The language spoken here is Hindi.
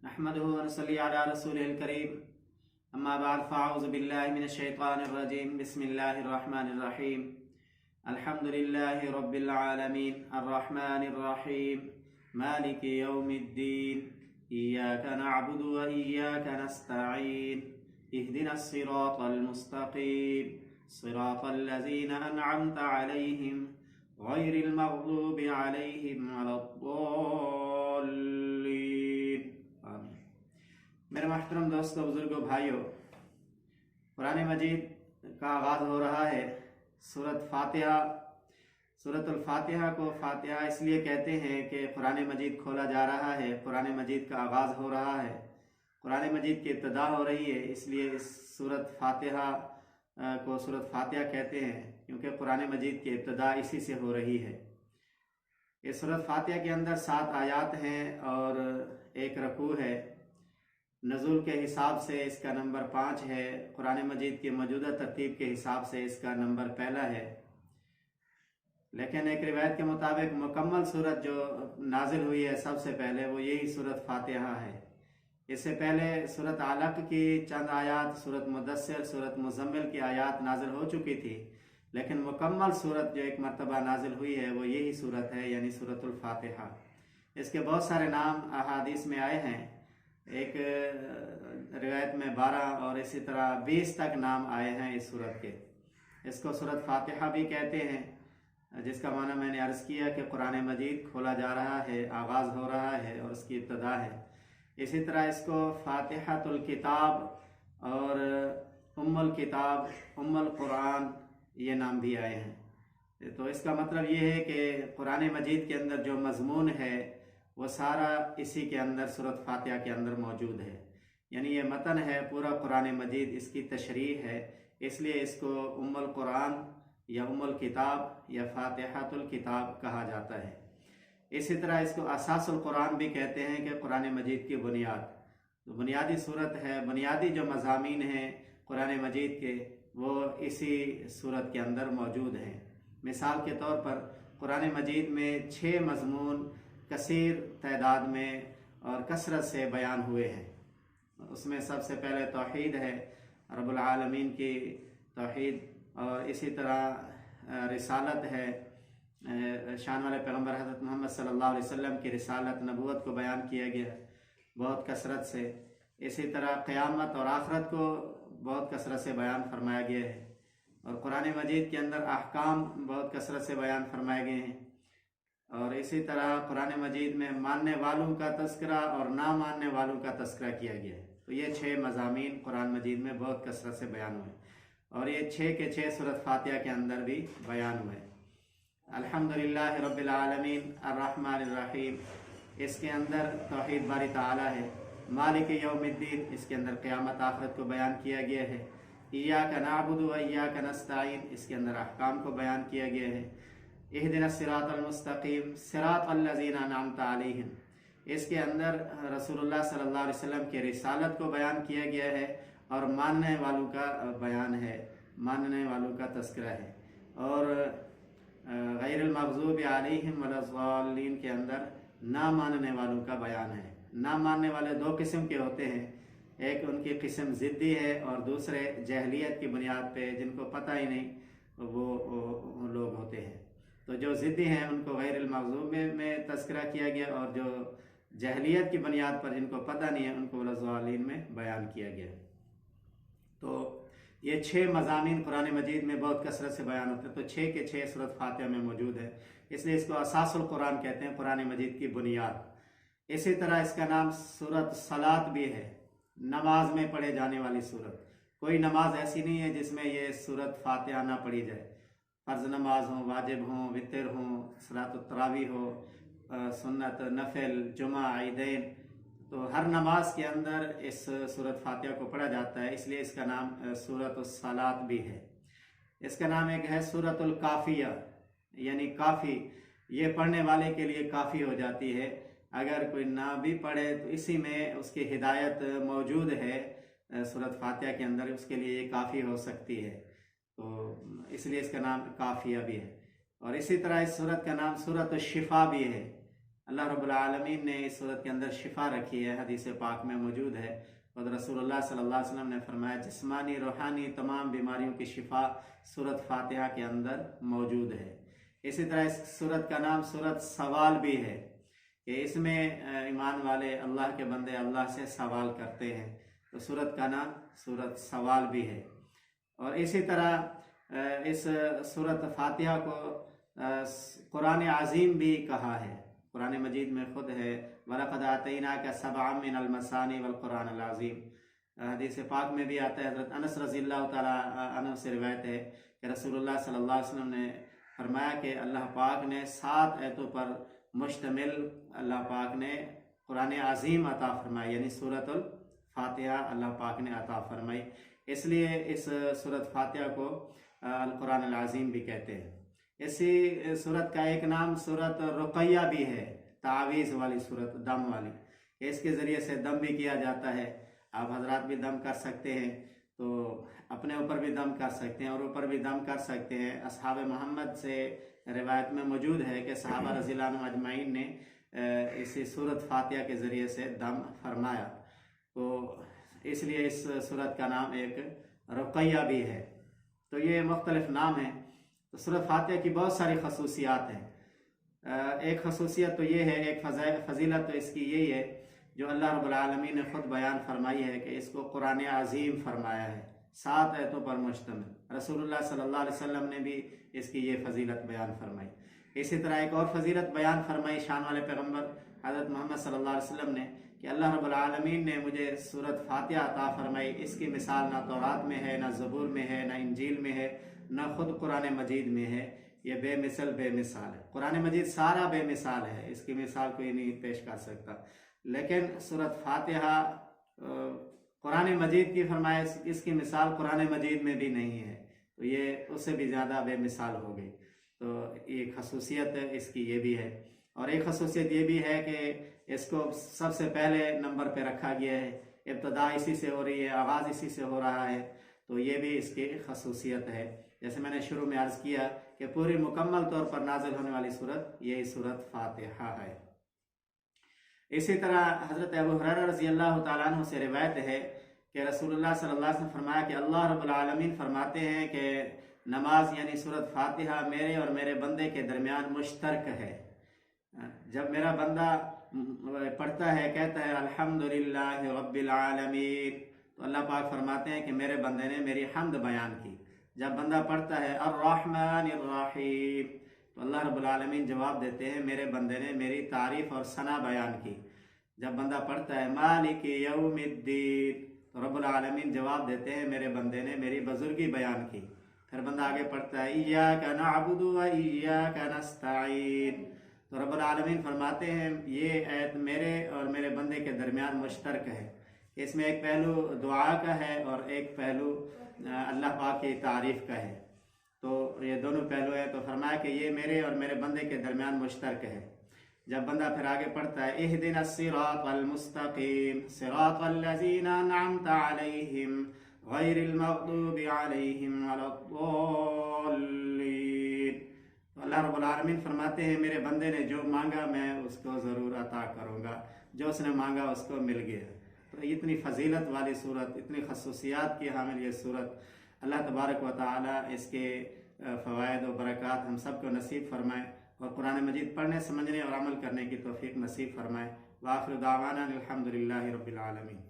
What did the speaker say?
नहमदुहु व नसल्ली अला रसूलिल करीम। अम्मा बाद फ़अऊज़ु बिल्लाहि मिनश शैतानिर रजीम। बिस्मिल्लाहिर रहमानिर रहीम। अल्हम्दुलिल्लाहि रब्बिल आलमीन अर्रहमानिर रहीम मालिकि यौमिद्दीन इय्याका नअबुदु व इय्याका नस्तईन इहदिनस सिरातल मुस्तक़ीम सिरातल लज़ीना अनअमता अलैहिम गैरिल मग़ज़ूबि अलैहिम वलद्दॉल्लीन। आमीन। मेरे महतरम दोस्तों, बुजुर्गों, भाइयों, कुरान मजीद का आगाज़ हो रहा है। सूरतुल फातिहा को फातिहा इसलिए कहते हैं कि कुरान मजीद खोला जा रहा है, कुरान मजीद का आगाज़ हो रहा है, कुरान मजीद की इब्तिदा हो रही है, इसलिए इस सूरत फातिहा को सूरत फातिहा कहते हैं, क्योंकि कुरान मजीद की इब्तिदा इसी से हो रही है। इस सूरत फातिहा के अंदर 7 आयात हैं और एक रकू है। नज़ुल के हिसाब से इसका नंबर 5 है। कुरान मजीद की मौजूदा तरतीब के हिसाब से इसका नंबर पहला है, लेकिन एक रिवायत के मुताबिक मुकम्मल सूरत जो नाजिल हुई है सबसे पहले वो यही सूरत फातिहा है। इससे पहले सूरत अलक की चंद आयात, सूरत मुदस्सिर, सूरत मुज़म्मिल की आयात नाजिल हो चुकी थी, लेकिन मुकम्मल सूरत जो एक मरतबा नाजिल हुई है वो यही सूरत है, यानी सूरतुल फातिहा। इसके बहुत सारे नाम अहादीस में आए हैं। एक रिवायत में 12 और इसी तरह 20 तक नाम आए हैं इस सूरत के। इसको सूरत फातिहा भी कहते हैं, जिसका माना मैंने अर्ज़ किया कि कुरान मजीद खोला जा रहा है, आगाज़ हो रहा है और उसकी इब्तिदा है। इसी तरह इसको फातिहातुल किताब और उम्मुल किताब, उम्मुल कुरान ये नाम भी आए हैं। तो इसका मतलब ये है कि कुरान मजीद के अंदर जो मज़मून है वो सारा इसी के अंदर सूरत फातिहा के अंदर मौजूद है, यानी ये मतन है पूरा कुरान मजीद, इसकी तशरीह है, इसलिए इसको उम्मुल कुरान या उम्मुल किताब या फातिहातुल किताब कहा जाता है। इसी तरह इसको असासुल कुरान भी कहते हैं कि कुरान मजीद की बुनियाद, तो बुनियादी सूरत है, बुनियादी जो मज़ामीन हैं कुरान मजीद के वो इसी सूरत के अंदर मौजूद हैं। मिसाल के तौर पर कुरान मजीद में 6 मज़मून कसीर तादाद में और कसरत से बयान हुए हैं। उसमें सबसे पहले तौहीद है, रब्बुल आलमीन की तौहीद, और इसी तरह रिसालत है, शान वाले पैगम्बर हज़रत मोहम्मद सल्लल्लाहु अलैहि वसल्लम की रिसालत, नबूवत को बयान किया गया बहुत कसरत से। इसी तरह क़यामत और आखरत को बहुत कसरत से बयान फरमाया गया है, और कुरान मजीद के अंदर अहकाम बहुत कसरत से बयान फरमाए गए हैं। और इसी तरह कुरान मजीद में मानने वालों का तस्करा और ना मानने वालों का तस्करा किया गया है। तो ये 6 मज़ामीन कुरान मजीद में बहुत कसरत से बयान हुए, और ये 6 के 6 सूरत फातिहा के अंदर भी बयान हुए। अल्हम्दुलिल्लाहि रब्बिल आलमीन अर्रहमानिर रहीम, इसके अंदर तौहीद बारी ताला है। मालिक यौमिद्दीन, इसके अंदर क़यामत आखिरत को बयान किया गया है। इय्याका नअबुदु व इय्याका नस्तईन, इसके अंदर अहकाम को बयान किया गया है। इहदिनस सिरातल मुस्तक़ीम सिरातल लज़ीना अनअमता अलैहिम, इसके अंदर रसूलुल्लाह सल्लल्लाहु अलैहि वसल्लम की रिसालत को बयान किया गया है और मानने वालों का बयान है, मानने वालों का तस्करा है। और गैरिल मग़ज़ूबि अलैहिम वलद्दॉल्लीन के अंदर ना मानने वालों का बयान है। ना मानने वाले 2 किस्म के होते हैं, एक उनकी किस्म ज़िद्दी है और दूसरे जहलियत की बुनियाद पे जिनको पता ही नहीं वो लोग होते हैं। तो जो ज़िद्दी हैं उनको गैरिल मग़ज़ूब में तस्करा किया गया, और जो जहलियत की बुनियाद पर जिनको पता नहीं है उनको वलद्दॉल्लीन में बयान किया गया। तो ये 6 मज़ामीन कुरान मजीद में बहुत कसरत से बयान होते हैं, तो 6 के 6 सूरत फातिहा में मौजूद है, इसलिए इसको असासुल कुरान कहते हैं, कुरान मजीद की बुनियाद। इसी तरह इसका नाम सूरत सलात भी है, नमाज में पढ़े जाने वाली सूरत। कोई नमाज ऐसी नहीं है जिसमें ये सूरत फातिहा ना पढ़ी जाए, फ़र्ज़ नमाज हो, वाजिब हो, वितर हो, सलातुत तरावी हो, सुन्नत, नफिल, जुमा, ईदैन, तो हर नमाज के अंदर इस सूरत फातिहा को पढ़ा जाता है, इसलिए इसका नाम सूरतुस सलात भी है। इसका नाम एक है सूरतुल काफ़िया, यानी काफ़ी, ये पढ़ने वाले के लिए काफ़ी हो जाती है। अगर कोई ना भी पढ़े तो इसी में उसकी हिदायत मौजूद है सूरत फातिहा के अंदर, उसके लिए ये काफ़ी हो सकती है, तो इसलिए इसका नाम काफ़िया भी है। और इसी तरह इस सूरत का नाम सूरत शिफा भी है। अल्लाह रब्बुल आलमीन ने इस सूरत के अंदर शिफा रखी है, हदीस पाक में मौजूद है। और रसूलुल्लाह सल्लल्लाहु अलैहि वसल्लम ने फरमाया जिस्मानी रूहानी तमाम बीमारियों की शिफा सूरत फातिहा के अंदर मौजूद है। इसी तरह इस सूरत का नाम सूरत सवाल भी है कि इसमें ईमान वाले अल्लाह के बंदे अल्लाह से सवाल करते हैं, तो सूरत का नाम सूरत सवाल भी है। और इसी तरह इस सूरत फातिहा को कुरान अज़ीम भी कहा है। कुरान मजीद में खुद है वलक़द आतैनाका सबअम मिनल मसानी वल कुरानिल अज़ीम। हदीस पाक में भी आता है, हज़रत अनस रज़ियल्लाहु तआला अन्हु से रिवायत है कि रसूलुल्लाह सल्लल्लाहु अलैहि वसल्लम ने फरमाया कि अल्लाह पाक ने 7 आयतों पर मुश्तमिल अल्लाह पाक ने कुरान अज़ीम अता फरमाई, यानी सूरतुल फातिहा अल्लाह पाक ने अता फरमाई। इसलिए इस सूरत फातिहा को अल कुरान अल अज़ीम भी कहते हैं। इसी सूरत का एक नाम सूरत रुक़ैया भी है, तावीज़ वाली सूरत, दम वाली। इसके ज़रिए से दम भी किया जाता है। आप हजरात भी दम कर सकते हैं, तो अपने ऊपर भी दम कर सकते हैं और ऊपर भी दम कर सकते हैं। असहाब मोहम्मद से रिवायत में मौजूद है कि सहाबा रज़ियल्लाहु अन्हुम अजमाइन ने इसी सूरत फातिहा के ज़रिए से दम फरमाया, तो इसलिए इस सूरत का नाम एक रुक़ैया भी है। तो ये मुख्तलिफ नाम है। तो सूरत फातिहा की बहुत सारी खसूसियात हैं। एक खसूसियत तो ये है, एक फजीलत तो इसकी यही है जो अल्लाह रब्बुल आलमीन ने खुद बयान फरमाई है कि इसको कुरान अज़ीम फरमाया है, 7 आयतों पर मुश्तमिल। रसूलुल्लाह सल्लल्लाहु अलैहि वसल्लम ने भी इसकी ये फजीलत बयान फरमाई। इसी तरह एक और फजीलत बयान फरमाई शान वाले पैगम्बर हज़रत मोहम्मद सल्लल्लाहु अलैहि वसल्लम ने कि अल्लाह रब्बुल आलमीन ने मुझे सूरत फातिहा अता फरमाई। इसकी मिसाल ना तौरात में है, ना ज़बूर में है, ना इंजील में है, ना खुद कुरान मजीद में है। ये बेमिसाल है। कुरान मजीद सारा बेमिसाल है, इसकी मिसाल कोई नहीं पेश कर सकता। लेकिन सूरत फातिहा कुरान मजीद की फरमाइश, इसकी मिसाल कुरान मजीद में भी नहीं है, तो ये उससे भी ज़्यादा बेमिसाल हो गई। तो एक खसूसियत इसकी ये भी है। और एक खसूसियत ये भी है कि इसको सबसे पहले नंबर पे रखा गया है, इब्तदा इसी से हो रही है, आगाज़ इसी से हो रहा है, तो ये भी इसकी खसूसियत है। जैसे मैंने शुरू में अर्ज़ किया कि पूरी मुकम्मल तौर पर नाजिल होने वाली सूरत यही सूरत फातिहा है। इसी तरह हज़रत अबू हुरैरा रज़ियल्लाहु ताला अन्हु से रिवायत है कि रसूलुल्लाह सल्लल्लाहु अलैहि वसल्लम फरमाया कि अल्लाह रब्बुल आलमीन फरमाते हैं कि नमाज यानी सूरत फातिहा मेरे और मेरे बंदे के दरमियान मुश्तरक है। जब मेरा बंदा पढ़ता है, कहता है अल्हम्दुलिल्लाहि रब्बिल आलमीन, तो अल्लाह पाक फरमाते हैं कि मेरे बंदे ने मेरी हम्द बयान की। जब बंदा पढ़ता है अर्रहमानिर रहीम, तो अल्लाह रब्बुल आलमीन जवाब देते हैं मेरे बंदे ने मेरी तारीफ़ और सना बयान की। जब बंदा पढ़ता है मालिक यौमिद्दीन, तो रब्बुल आलमीन जवाब देते हैं मेरे बंदे ने मेरी बुजुर्गी बयान की। फिर बंदा आगे पढ़ता है इय्याका नअबुदु व इय्याका नस्तईन, तो रब्बुल आलमीन फरमाते हैं ये आयत मेरे और मेरे बंदे के दरमियान मुश्तरक है। इसमें एक पहलू दुआ का है और एक पहलू अल्लाह पाक की तारीफ़ का है, तो ये दोनों पहलू है। तो फरमाया कि ये मेरे और मेरे बंदे के दरमियान मुश्तरक है। जब बंदा फिर आगे पढ़ता है इहदिनस सिरातल मुस्तकीम सिरातल लज़ीना अनअमता अलैहिम गैरिल मग़दूबि अलैहिम वलद्दॉल्लीन, तो अल्लाह रब्बुल आलमीन फरमाते हैं मेरे बंदे ने जो मांगा मैं उसको ज़रूर अता करूँगा, जो उसने मांगा उसको मिल गया। तो इतनी फजीलत वाली सूरत, इतनी खसूसियात की हामिल ये सूरत, अल्लाह तबारक व तआला इसके फ़वाइद व बरक़ात हम सब को नसीब फरमाए और कुरान मजीद पढ़ने, समझने और अमल करने की तौफ़ीक़ नसीब फरमाए। व आखिर दावाना अनिल हम्दुलिल्लाहि रब्बिल आलमीन।